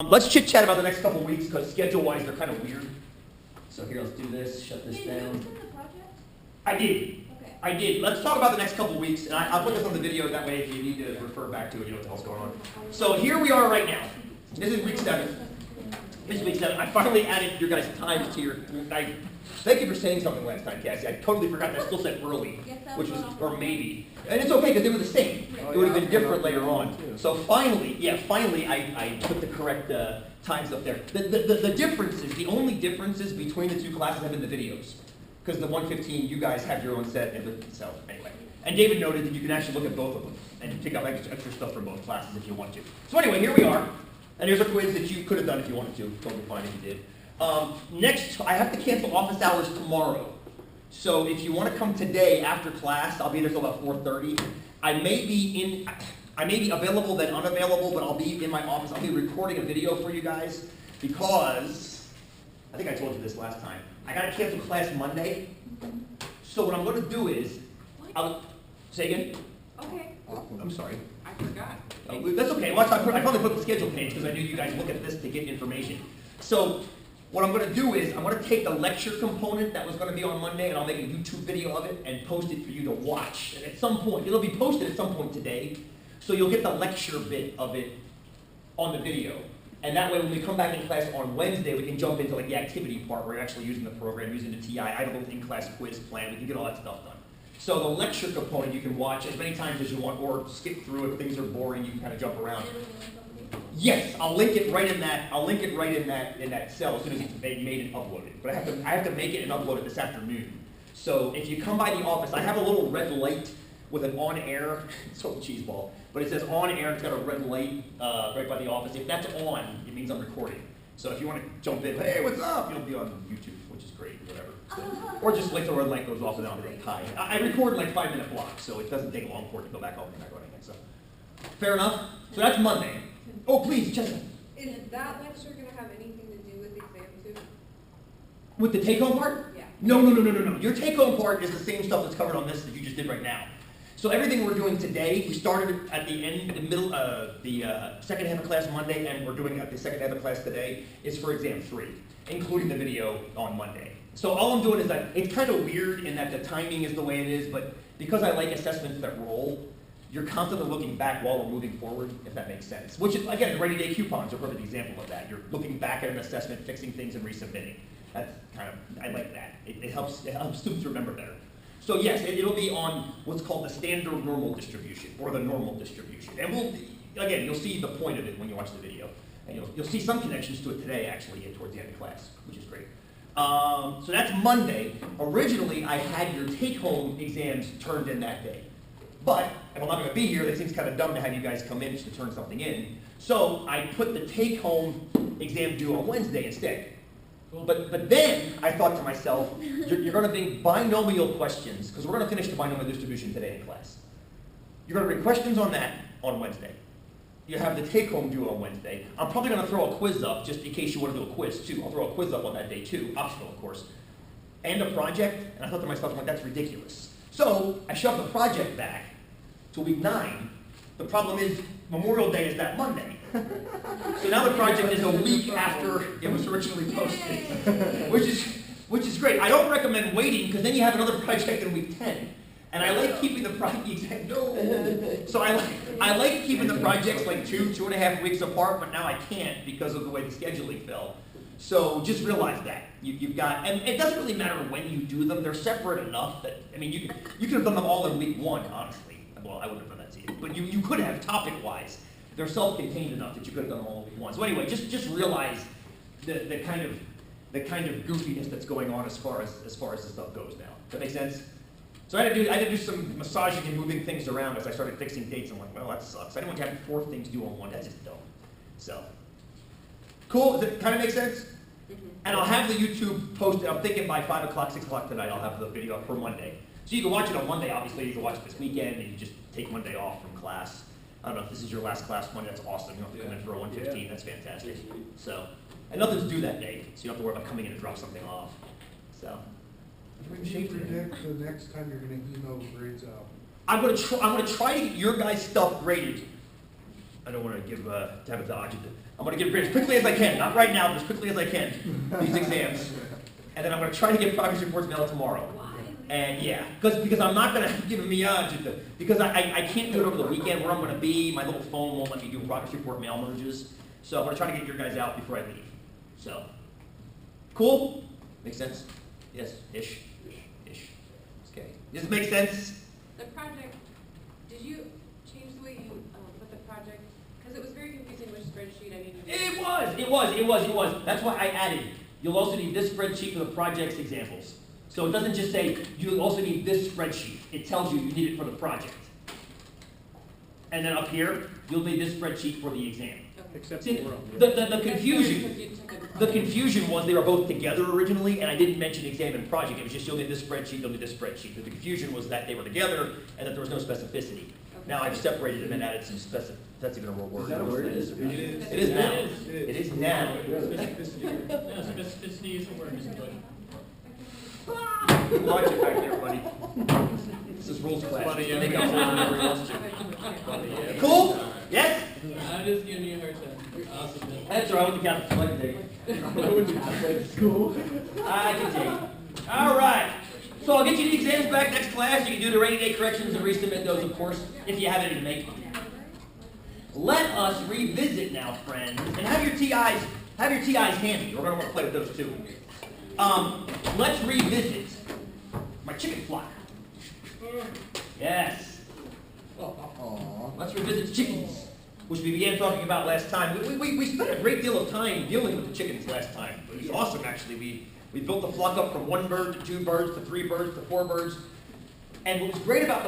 Let's chit chat about the next couple weeks because schedule-wise they're kind of weird. So here, let's do this. Shut this down. I did. Okay. I did. Let's talk about the next couple weeks, and I'll put this on the video. That way, if you need to refer back to it, you know what the hell's going on. So here we are right now. This is week 7. This is week 7. I finally added your guys' times to your. Thank you for saying something last time, Cassie. I totally forgot that. I still said early, which was or maybe, and it's okay because they were the same. It would have been different later on. So finally, I put the correct times up there. The differences, the only differences between the two classes have been the videos, because the 115 you guys have your own set and so anyway. And David noted that you can actually look at both of them and pick up extra stuff from both classes if you want to. So anyway, here we are. And here's a quiz that you could have done if you wanted to. Totally fine if you did. Next, I have to cancel office hours tomorrow. So if you want to come today after class, I'll be there till about 4:30. I may be available then unavailable, but I'll be in my office. I'll be recording a video for you guys because I think I told you this last time. I got to cancel class Monday. So what I'm going to do is, say again. Okay. I'm sorry. I forgot. That's okay. Watch, I probably put the schedule page because I knew you guys look at this to get information. So what I'm going to do is I'm going to take the lecture component that was going to be on Monday and I'll make a YouTube video of it and post it for you to watch. And at some point, it'll be posted at some point today, so you'll get the lecture bit of it on the video. And that way when we come back in class on Wednesday, we can jump into like the activity part where you're actually using the program, using the TI. I have a little in-class quiz plan. We can get all that stuff done. So the lecture component you can watch as many times as you want, or skip through if things are boring. You can kind of jump around. Yes, I'll link it right in that. I'll link it right in that cell as soon as it's made and uploaded. But I have to make it and upload it this afternoon. So if you come by the office, I have a little red light with an on air. It's a cheese ball, but it says on air. It's got a red light right by the office. If that's on, it means I'm recording. So if you want to jump in, hey, what's up? You'll be on YouTube, which is great, whatever. So, or just wait till the red light goes off and I'll be like, hi. I record like 5-minute blocks, so it doesn't take long for it to go back home and back on again. So fair enough. So that's Monday. Oh, please, Jessica. Is that lecture going to have anything to do with the exam too? With the take-home part? Yeah. No. Your take-home part is the same stuff that's covered on this that you just did right now. So everything we're doing today, we started at the end, the middle, the second half of class Monday, and we're doing at the second half of class today, is for exam 3, including the video on Monday. So all I'm doing is that, it's kind of weird in that the timing is the way it is, but because I like assessments that roll, you're constantly looking back while we're moving forward, if that makes sense. Which is, again, the rainy day coupons are a perfect example of that. You're looking back at an assessment, fixing things, and resubmitting. That's kind of, I like that. It helps students remember better. So yes, it'll be on what's called the standard normal distribution, or the normal distribution. And you'll see the point of it when you watch the video. And you'll see some connections to it today, actually, towards the end of class, which is great. So that's Monday. Originally, I had your take-home exams turned in that day. But if I'm not going to be here, that seems kind of dumb to have you guys come in just to turn something in. So I put the take-home exam due on Wednesday instead. But then I thought to myself, you're going to bring binomial questions, because we're going to finish the binomial distribution today in class. You're going to bring questions on that on Wednesday. You have the take-home due on Wednesday. I'm probably going to throw a quiz up, just in case you want to do a quiz too. I'll throw a quiz up on that day too, optional of course. And a project, and I thought to myself, like, that's ridiculous. So I shoved the project back to week 9. The problem is Memorial Day is that Monday. So now the project is a week after it was originally posted, which is great. I don't recommend waiting because then you have another project in week 10. And I like keeping the project, so I like keeping the projects like 2.5 weeks apart, but now I can't because of the way the scheduling fell. So just realize that you've got, and it doesn't really matter when you do them. They're separate enough that, I mean, you could have done them all in week 1, honestly. Well, I wouldn't have done that to you, but you could have topic-wise. They're self-contained enough that you could have done them all in week 1. So anyway, just realize the kind of goofiness that's going on as far as this stuff goes now. Does that make sense? So I had to do some massaging and moving things around as I started fixing dates. I'm like, well, that sucks. I didn't want to have 4 things due on one. That's just dumb. So, cool. Does it kind of make sense? And I'll have the YouTube posted. I'm thinking by 5 o'clock, 6 o'clock tonight, I'll have the video up for Monday. So you can watch it on Monday. Obviously, you can watch it this weekend, and you just take Monday off from class. I don't know if this is your last class Monday. That's awesome. You don't have to come in for a 115. Yeah. That's fantastic. So, and nothing's due that day, so you don't have to worry about coming in and drop something off. So. When do you predict the next time you're going to email grades out? I'm going to try to get your guys' stuff graded I don't want to give sabotage. I'm going to give grades as quickly as I can, not right now, but as quickly as I can, these exams. And then I'm going to try to get progress reports mailed tomorrow. And yeah, because I'm not going to give a meage because I can't do it over the weekend where I'm going to be. My little phone won't let me do progress report mail merges. So I'm going to try to get your guys out before I leave. So, cool? Makes sense? Yes, ish. Okay. Does it make sense? The project, did you change the way you put the project? Because it was very confusing which spreadsheet I needed to do. It was. That's why I added. You'll also need this spreadsheet for the project's examples. So it doesn't just say, you also need this spreadsheet. It tells you need it for the project. And then up here, you'll need this spreadsheet for the exam. Except See, for the confusion was they were both together originally, and I didn't mention exam and project. It was just you'll need this spreadsheet, you'll need this spreadsheet. But the confusion was that they were together and that there was no specificity. Now I've separated them and added some specific. That's even a real word. Is that a word? It is. It It is now. It is now. No, specificity is a word, Mr. Bush. Watch it back there, buddy. This is rules class. Funny, Make yeah. up for it whenever he wants to. Funny, yeah. Cool? Yes? I'm just giving you a hard time. You're awesome, man. That's right. I went to Catholic school. I can take it. School. I can take it. All right. So I'll get you the exams back next class. You can do the rainy day corrections and resubmit those, of course, if you have any to make. Let us revisit now, friends, and have your TIs handy. We're going to want to play with those too. Let's revisit my chicken flock. Yes. Let's revisit chickens, which we began talking about last time. We spent a great deal of time dealing with the chickens last time. It was awesome, actually. We built the flock up from 1 bird to 2 birds to 3 birds to 4 birds. And what was great about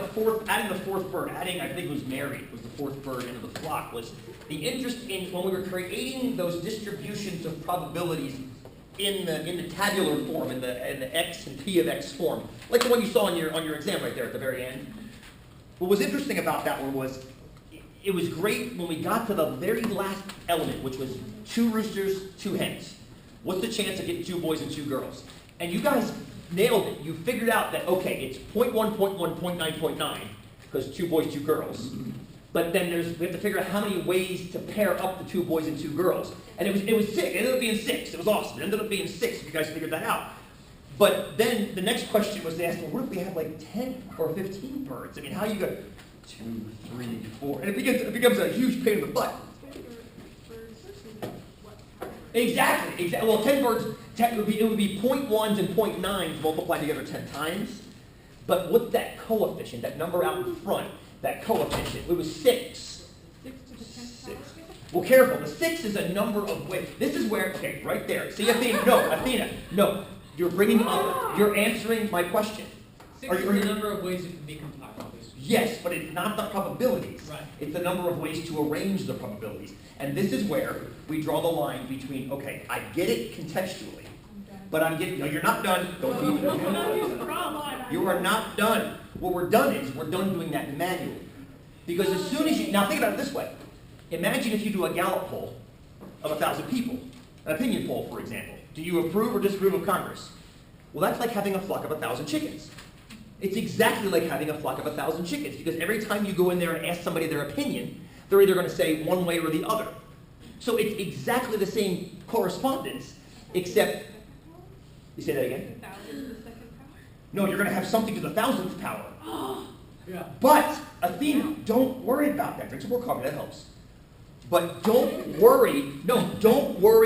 adding the 4th bird, I think it was Mary, was the 4th bird into the flock, was the interest in when we were creating those distributions of probabilities in the tabular form, in the x and p of x form, like the one you saw on your exam right there at the very end. What was interesting about that one was it was great when we got to the very last element, which was 2 roosters, 2 hens. What's the chance of getting 2 boys and 2 girls? And you guys nailed it. You figured out that, okay, it's 0.1, 0.1, 0.9, 0.9, because 2 boys, 2 girls. But then we have to figure out how many ways to pair up the 2 boys and 2 girls. And it was 6. It ended up being 6. It was awesome. It ended up being 6 if you guys figured that out. But then the next question was to ask, well, what if we have like 10 or 15 birds? I mean, how you go 2, 3, 4? And it becomes a huge pain in the butt. Exactly. Well, 10 birds, it would be 0.1s and 0.9s multiplied together 10 times. But with that coefficient, that number out in front, that coefficient, it was 6. 6. Well, careful. The 6 is a number of ways. This is where, okay, right there. See, Athena, no. You're answering my question. 6 is the number of ways it can be compiled. Yes, but it's not the probabilities. Right. It's the number of ways to arrange the probabilities. And this is where we draw the line between, okay, I get it contextually, but no, you're not done. Don't leave it. You are not done. What we're done is, we're done doing that manually. Because as soon as now think about it this way. Imagine if you do a Gallup poll of 1,000 people, an opinion poll, for example. Do you approve or disapprove of Congress? Well, that's like having a flock of 1,000 chickens. It's exactly like having a flock of 1,000 chickens, because every time you go in there and ask somebody their opinion, they're either going to say one way or the other. So it's exactly the same correspondence, except, you say that again? No, you're going to have something to the 1,000th power. Yeah. But, Athena, don't worry about that. Drink some more coffee, that helps. But don't worry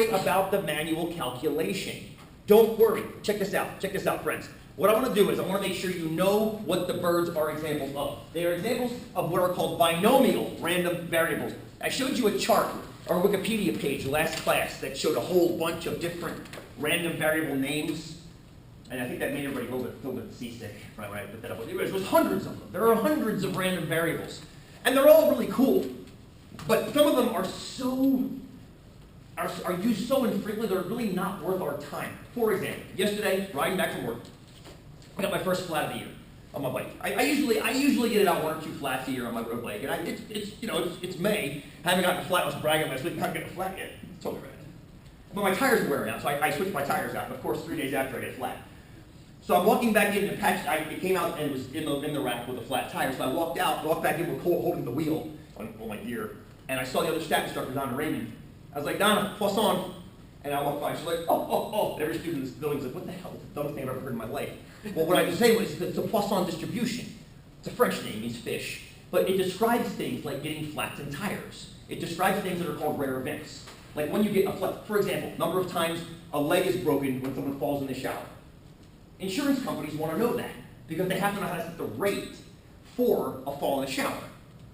about the manual calculation. Don't worry. Check this out, friends. What I want to do is I want to make sure you know what the birds are examples of. They are examples of what are called binomial random variables. I showed you a chart or a Wikipedia page last class that showed a whole bunch of different random variable names. And I think that made everybody a little bit seasick, right? I put that up. There was hundreds of them. There are hundreds of random variables. And they're all really cool. But some of them are used so infrequently, they're really not worth our time. For example, yesterday, riding back from work, I got my first flat of the year on my bike. I usually get it out 1 or 2 flats a year on my road bike, and it's May. I haven't gotten a flat. I was bragging last week. I haven't gotten a flat yet. It's totally rad. But my tires are wearing out, so I switched my tires out. Of course, 3 days after I get flat. So I'm walking back in, and it came out and it was in the rack with a flat tire. So I walked back in with Cole holding the wheel on my gear. and I saw the other stat instructor, Donna Raymond. I was like, Donna, Poisson. And I walked by, she's like, oh, oh, oh. And every student in this building's like, what the hell? It's the dumbest thing I've ever heard in my life. Well, what I was saying was, it's a Poisson distribution. It's a French name, means fish. But it describes things like getting flats and tires. It describes things that are called rare events. Like when you get a flat, for example, number of times a leg is broken when someone falls in the shower. Insurance companies want to know that because they have to know how to set the rate for a fall in the shower.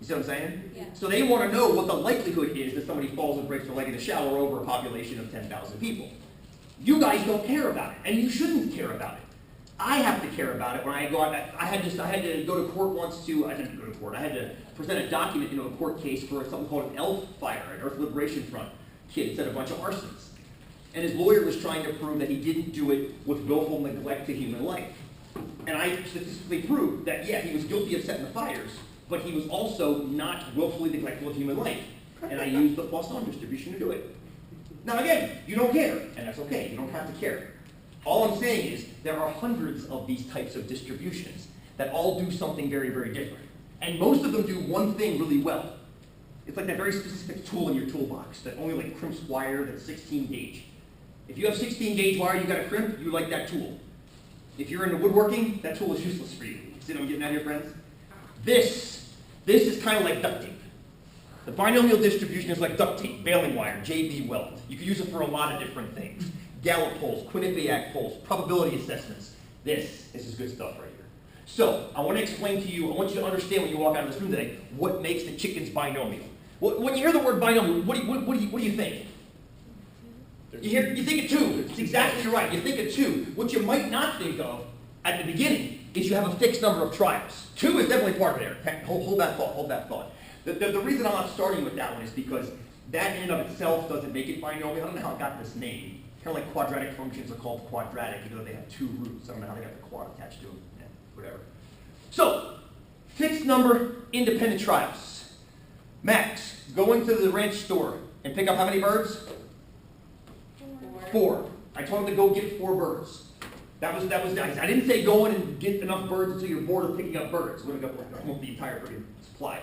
You see what I'm saying? Yeah. So they want to know what the likelihood is that somebody falls and breaks their leg in the shower over a population of 10,000 people. You guys don't care about it, and you shouldn't care about it. I have to care about it when I go out. I had to go to court once to, I didn't go to court, I had to present a document in a court case for something called an ELF fire, an Earth Liberation Front kid said a bunch of arsons. And his lawyer was trying to prove that he didn't do it with willful neglect to human life. And I statistically proved that, yeah, he was guilty of setting the fires, but he was also not willfully neglectful of human life. And I used the Poisson distribution to do it. Now again, you don't care, and that's okay, you don't have to care. All I'm saying is there are hundreds of these types of distributions that all do something very, very different. And most of them do one thing really well. It's like that very specific tool in your toolbox that only like crimps wire that's 16 gauge. If you have 16 gauge wire you got to crimp, you like that tool. If you're into woodworking, that tool is useless for you. See what I'm getting at here, friends? This is kind of like duct tape. The binomial distribution is like duct tape, baling wire, JB Weld. You can use it for a lot of different things. Gallup polls, Quinnipiac polls, probability assessments. This is good stuff right here. So, I want to explain to you, I want you to understand when you walk out of this room today, what makes the chickens binomial. When you hear the word binomial, what do you think? You think of two. It's exactly right. You think of two. What you might not think of at the beginning is you have a fixed number of trials. Two is definitely part of it. Hold that thought. The reason I'm not starting with that one is because that in and of itself doesn't make it binomial. I don't know how it got this name. Kind of like quadratic functions are called quadratic, even though they have two roots. I don't know how they got the quad attached to them. Yeah, whatever. So, fixed number independent trials. Max, go into the ranch store and pick up how many birds? 4. I told him to go get 4 birds. That was nice. I didn't say go in and get enough birds until you're bored of picking up birds. We're going to go the entire bird supply.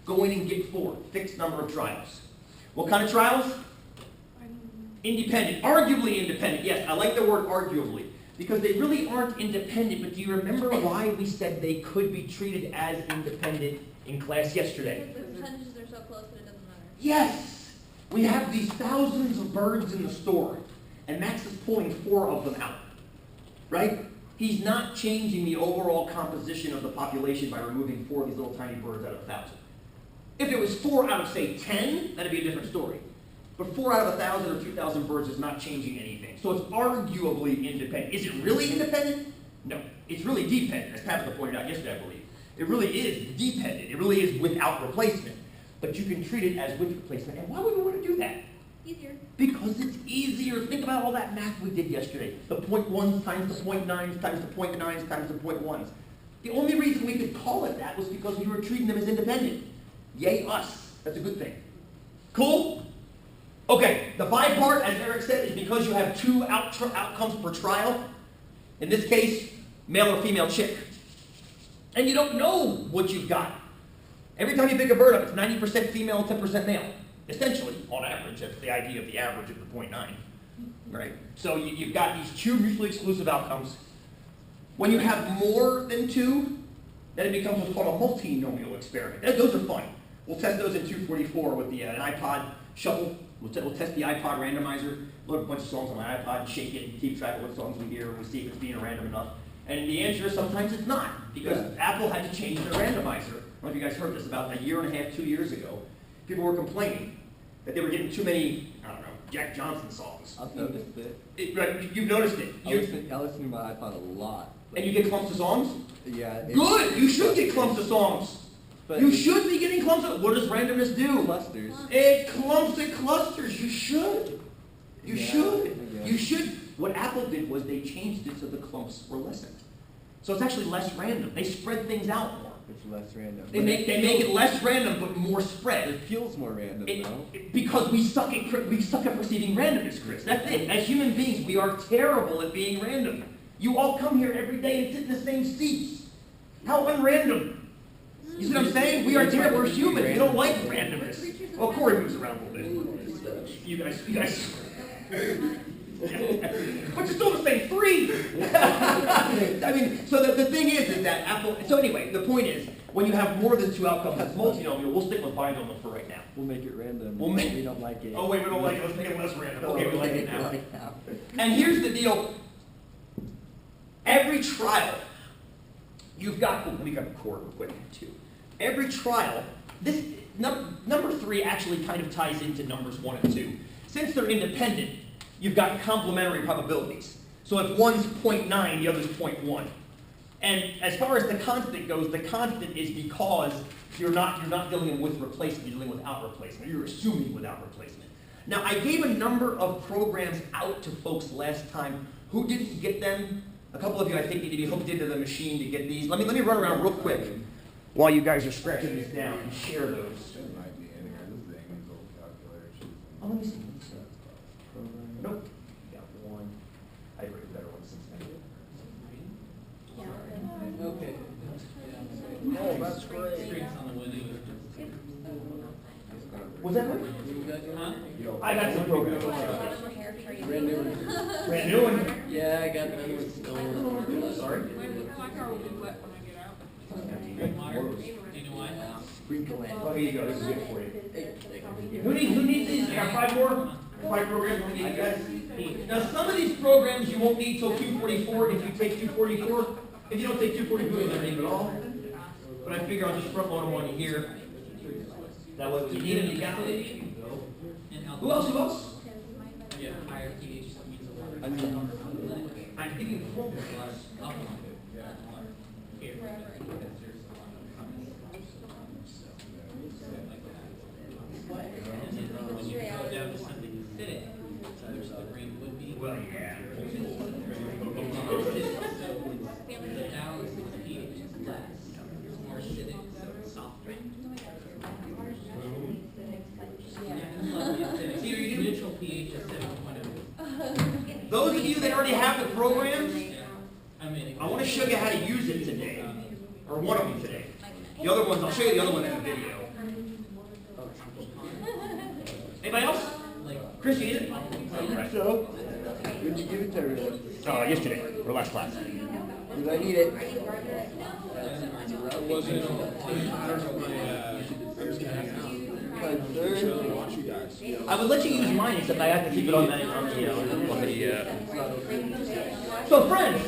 Go in and get 4. Fixed number of trials. What kind of trials? Independent. Arguably independent. Yes, I like the word arguably. Because they really aren't independent, but do you remember why we said they could be treated as independent in class yesterday? Because the percentages are so close that it doesn't matter. Yes! We have these thousands of birds in the store, and Max is pulling 4 of them out. Right? He's not changing the overall composition of the population by removing 4 of these little tiny birds out of 1,000. If it was 4 out of, say, 10, that'd be a different story. But 4 out of 1,000 or 2,000 birds is not changing anything. So it's arguably independent. Is it really independent? No. It's really dependent, as Tabitha pointed out yesterday, I believe. It really is dependent. It really is without replacement. But you can treat it as with replacement. And why would we want to do that? Easier. Because it's easier. Think about all that math we did yesterday. The 0.1s times the 0.9s times the 0.9s times the 0.1s. The only reason we could call it that was because we were treating them as independent. Yay us. That's a good thing. Cool? Okay, the by part, as Eric said, is because you have 2 outcomes per trial. In this case, male or female chick. And you don't know what you've got. Every time you pick a bird up, it's 90% female and 10% male. Essentially, on average. That's the idea of the average of the 0.9. Right? So you've got these 2 mutually exclusive outcomes. When you have more than 2, then it becomes what's called a multinomial experiment. Those are fun. We'll test those in 244 with an iPod shuffle. We'll test the iPod randomizer, load a bunch of songs on my iPod, shake it, and keep track of what songs we hear, and we see if it's being random enough. And the answer is sometimes it's not, because Apple had to change their randomizer. I don't know if you guys heard this, about 1.5 years, 2 years ago. People were complaining that they were getting too many, I don't know, Jack Johnson songs. I've noticed it. Right, you've noticed it. I listen to my iPod a lot. And you get clumps of songs? Yeah. Good! You should get clumps of songs. But You should be getting clumps of, what does randomness do? clusters. It clumps and clusters. You should. You Yeah, should. yeah. You should. What Apple did was they changed it so the clumps were lessened. So it's actually less random. They spread things out more. It's less random. They make it less random but more spread. It feels more random though. Because we suck at perceiving randomness, Chris. That's it. As human beings, we are terrible at being random. You all come here every day and sit in the same seats. How unrandom. You see what I'm saying? We are terrible. We're human. We don't like randomness. Well, Corey moves around a little bit. You guys. But you're still the same 3. I mean, so the thing is that Apple, so anyway, the point is, when you have more than 2 outcomes, that's multinomial, we'll stick with binomial for right now. We'll make it random. We don't like it. Oh wait, we don't like it, let's make it less random. Okay, we like it now. Right now. And here's the deal. Every trial, you've got, let me grab a cord real quick, too. Every trial, this, number 3 actually kind of ties into numbers 1 and 2. Since they're independent, you've got complementary probabilities. So if one's 0.9, the other's 0.1. And as far as the constant goes, the constant is because you're not dealing with replacement, you're dealing without replacement. You're assuming without replacement. Now, I gave a number of programs out to folks last time who didn't get them. A couple of you, I think, need to be hooked into the machine to get these. Let me run around real quick while you guys are scratching these down and share those. Oh, let me see. Nope. Got one. I'd written a better one since then. Okay. Oh, that's great. Streaks on the window. Was that right? Huh? I got some programs. Brand new one. Brand new one. Yeah, I got another one still. Sorry. My car will be wet when I get out. Good water. Do you know why? Sprinkle it. Oh, here you go. This is good for you. Hey, Who needs these? You got 5 more? 5 programs we need, guys? Now, some of these programs you won't need till 244 if you take 244. If you don't take 244, you don't need them at all. But I figure I'll just front load them on you here. That way, when you need them, you got them. Who else? Yeah, higher pH means a water. I mean, I'm thinking programs. Here. When you go down to something acidic, which the brain would be. Well, yeah. So the balance of the pH is less, it's more acidic, so it's softer. Neutral pH is 7.0. Those of you that already have the programs, I mean, I want to show you how to use it today. Or one of them today. The other ones, I'll show you the other one in the video. Anybody else? Chris, you need it? so, when'd you give it to everyone? Yesterday, or last class. Did I need it? My third. I would let you use mine, except I have to keep it on the So, friends.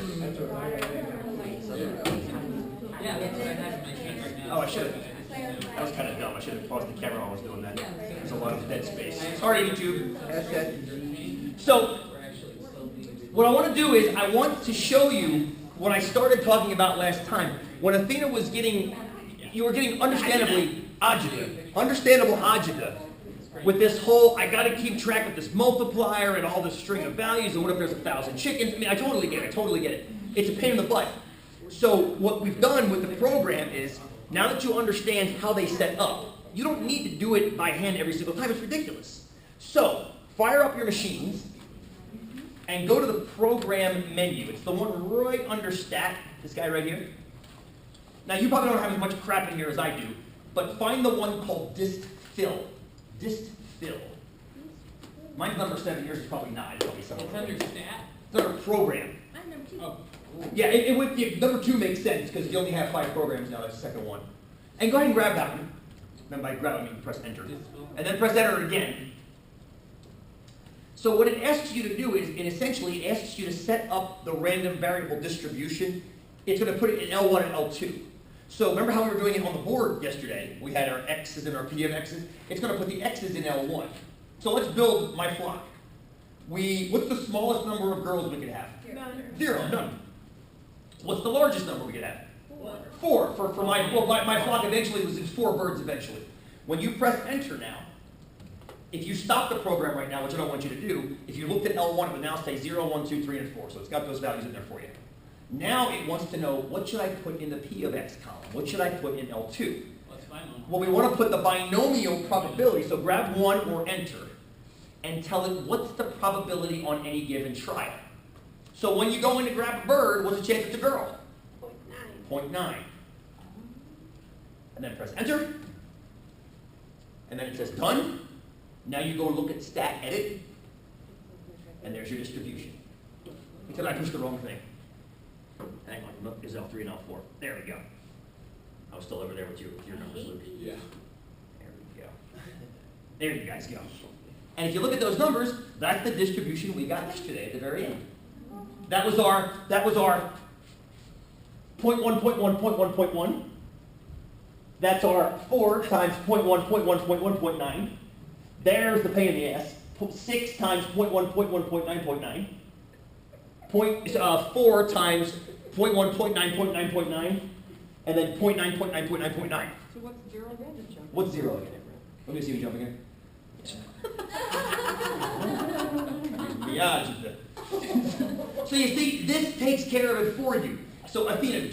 yeah, that's what I have in my sheet right now. Oh, I should have. That was kind of dumb. I should have paused the camera while I was doing that. There's a lot of dead space. Sorry, YouTube. So, what I want to do is I want to show you what I started talking about last time. When Athena was getting, you were getting understandable agita with this whole, I got to keep track of this multiplier and all this string of values, and what if there's 1,000 chickens? I mean, I totally get it. It's a pain in the butt. So what we've done with the program is, now that you understand how they set up, you don't need to do it by hand every single time. It's ridiculous. So, fire up your machines and go to the program menu. It's the one right under stat, this guy right here. Now, you probably don't have as much crap in here as I do, but find the one called dist fill. Dist fill. Mine's number 7, yours is probably not. It's probably something. It's under stat? It's under program. I'm number 2. Oh. Yeah, it would. Number 2 makes sense because you only have 5 programs now. That's the second one. And go ahead and grab that one. Then by grab, I mean press enter, and then press enter again. So what it asks you to do is, it essentially asks you to set up the random variable distribution. It's going to put it in L1 and L2. So remember how we were doing it on the board yesterday? We had our x's and our p of x's. It's going to put the x's in L1. So let's build my flock. What's the smallest number of girls we could have? 0, none. What's the largest number we could have? 4. For my flock eventually was 4 birds eventually. When you press enter now, if you stop the program right now, which I don't want you to do, if you looked at L1, it would now say 0, 1, 2, 3, and 4. So it's got those values in there for you. Now it wants to know, what should I put in the P of X column? What should I put in L2? What's binomial? Well, we want to put the binomial probability. So grab 1 or enter and tell it what's the probability on any given trial. So when you go in to grab a bird, what's the chance it's a girl? 0.9. And then press enter. And then it says done. Now you go look at stat edit, and there's your distribution. Because I pushed the wrong thing. Hang on, look, is L3 and L4. There we go. I was still over there with your numbers, Luke. Yeah. There we go. There you guys go. And if you look at those numbers, that's the distribution we got yesterday at the very end. That was our 0.1. That's our 4 times 0.1. There's the pain in the ass. 6 times 0.1. 4 times 0.1, and then 0.9. So what's 0 again? What's 0 again? Let me see you jump again. Yeah. So you see, this takes care of it for you. So Athena,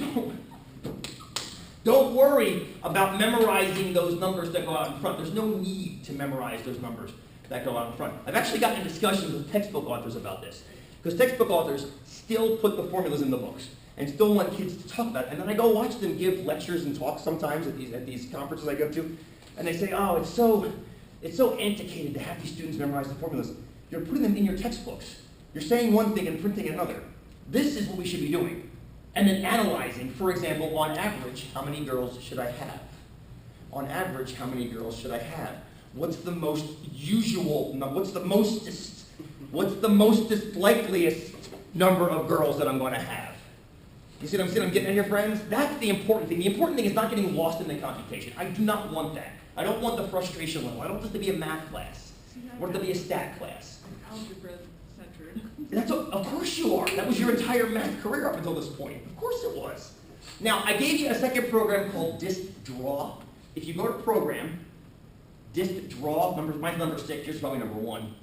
don't worry about memorizing those numbers that go out in front. There's no need to memorize those numbers that go out in front. I've actually gotten in discussions with textbook authors about this, because textbook authors still put the formulas in the books and still want kids to talk about it. And then I go watch them give lectures and talks sometimes at these conferences I go to, and they say, oh, it's so antiquated to have these students memorize the formulas. You're putting them in your textbooks. You're saying one thing and printing another. This is what we should be doing. And then analyzing, for example, on average, how many girls should I have? On average, how many girls should I have? What's the most usual, what's the most likeliest number of girls that I'm going to have? You see what I'm saying? I'm getting at here, friends? That's the important thing. The important thing is not getting lost in the computation. I do not want that. I don't want the frustration level. I don't want this to be a math class. I want it to be a stat class. Algebra centered. Of course you are. That was your entire math career up until this point. Of course it was. Now, I gave you a second program called Dist Draw. If you go to program, Dist Draw, mine's number 6, yours is probably number 1,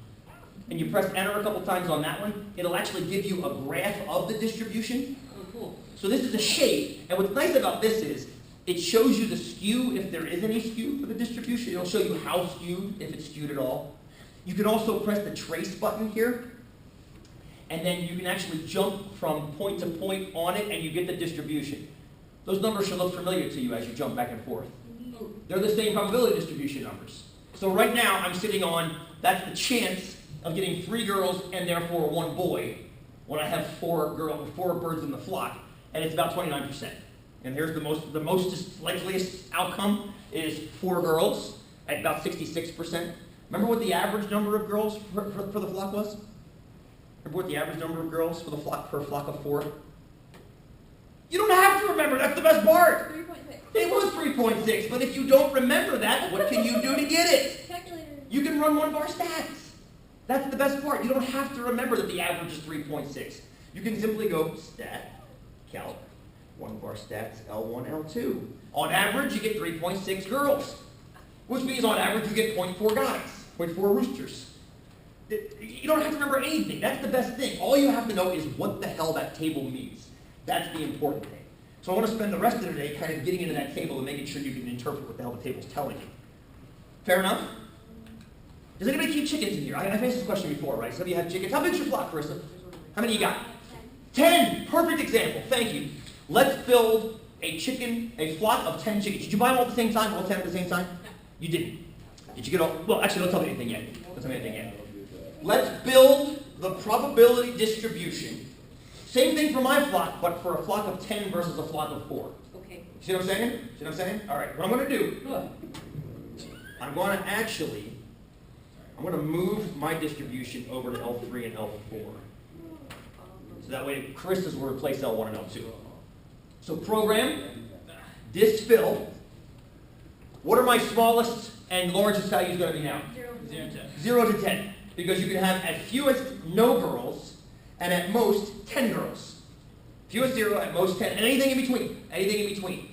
and you press enter a couple times on that one, it'll actually give you a graph of the distribution. Oh, cool. So this is a shape, and what's nice about this is it shows you the skew if there is any skew for the distribution. It'll show you how skewed, if it's skewed at all. You can also press the trace button here, and then you can actually jump from point to point on it, and you get the distribution. Those numbers should look familiar to you as you jump back and forth. They're the same probability distribution numbers. So right now, I'm sitting on, that's the chance of getting 3 girls and therefore 1 boy when I have 4 birds in the flock, and it's about 29%. And here's the most likeliest outcome is 4 girls at about 66%. Remember what the average number of girls for the flock was? Remember what the average number of girls for a flock of 4? You don't have to remember, that's the best part. 3.6. It was 3.6, but if you don't remember that, what can you do to get it? Calculator. You can run one bar stats. That's the best part. You don't have to remember that the average is 3.6. You can simply go stat, calc, 1 bar stats, L1, L2. On average, you get 3.6 girls, which means on average you get 0.4 guys, 0.4 roosters. You don't have to remember anything. That's the best thing. All you have to know is what the hell that table means. That's the important thing. So I want to spend the rest of the day kind of getting into that table and making sure you can interpret what the hell the table's telling you. Fair enough? Does anybody keep chickens in here? I've asked this question before, right? Some of you have chickens. How big's your flock, Carissa? How many you got? 10. Perfect example. Thank you. Let's build a flock of 10 chickens. Did you buy them all at the same time? All 10 at the same time? You didn't. Did you get all? Well, actually, don't tell me anything yet. Don't tell me anything yet. Let's build the probability distribution. Same thing for my flock, but for a flock of 10 versus a flock of 4. Okay. See what I'm saying? See what I'm saying? All right, what I'm going to do, I'm going to move my distribution over to L3 and L4. So that way, Carissa's will replace L1 and L2. So program, disfill. What are my smallest and largest values going to be now? 0 to 10. Because you can have at fewest no girls and at most 10 girls. Fewest 0, at most 10, and anything in between. Anything in between.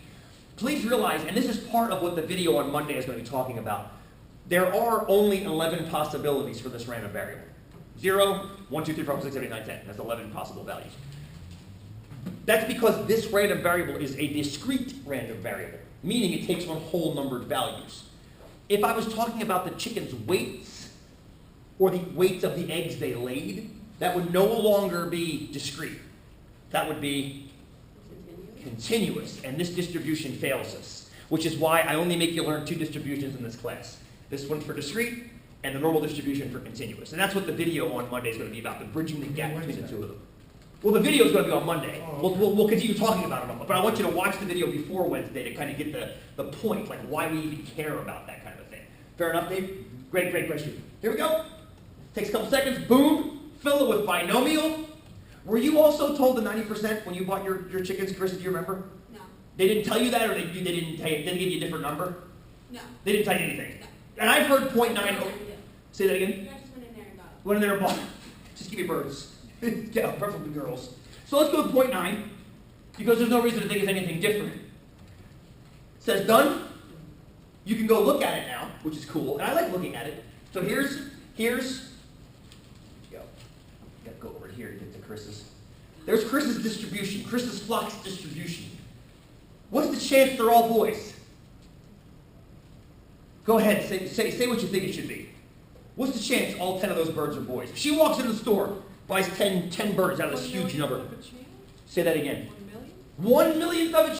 Please realize, and this is part of what the video on Monday is going to be talking about, there are only 11 possibilities for this random variable. 0, 1, 2, 3, 4, 5, 6, 7, 8, 9, 10. That's 11 possible values. That's because this random variable is a discrete random variable, meaning it takes on whole numbered values. If I was talking about the chicken's weights, or the weights of the eggs they laid, that would no longer be discrete. That would be continuous, and this distribution fails us, which is why I only make you learn 2 distributions in this class. This one's for discrete, and the normal distribution for continuous. And that's what the video on Monday is going to be about, the bridging the gap between the two of them. Well, the video is going to be on Monday. We'll continue talking about it, but I want you to watch the video before Wednesday to kind of get the point, like why we even care about that kind of thing. Fair enough, Dave? Great question. Here we go. Takes a couple seconds. Boom. Fill it with binomial. Were you also told the 90% when you bought your chickens, Chris? Do you remember? No. They They didn't tell you that, or they didn't tell you, didn't give you a different number? No. They didn't tell you anything. And I've heard 0.9. Say that again. You guys just went in there and got it. Went in there and bought. Just give me birds. Yeah, preferably girls. So let's go with 0.9, because there's no reason to think it's anything different. It says done. You can go look at it now, which is cool, and I like looking at it. So here's go. Gotta go over here to get to Chris's. There's Chris's distribution, Chris's flux distribution. What's the chance they're all boys? Go ahead, say what you think it should be. What's the chance all 10 of those birds are boys? If she walks in the store, buys 10 birds out of this huge number. Say that again. 1 million? 1 millionth of a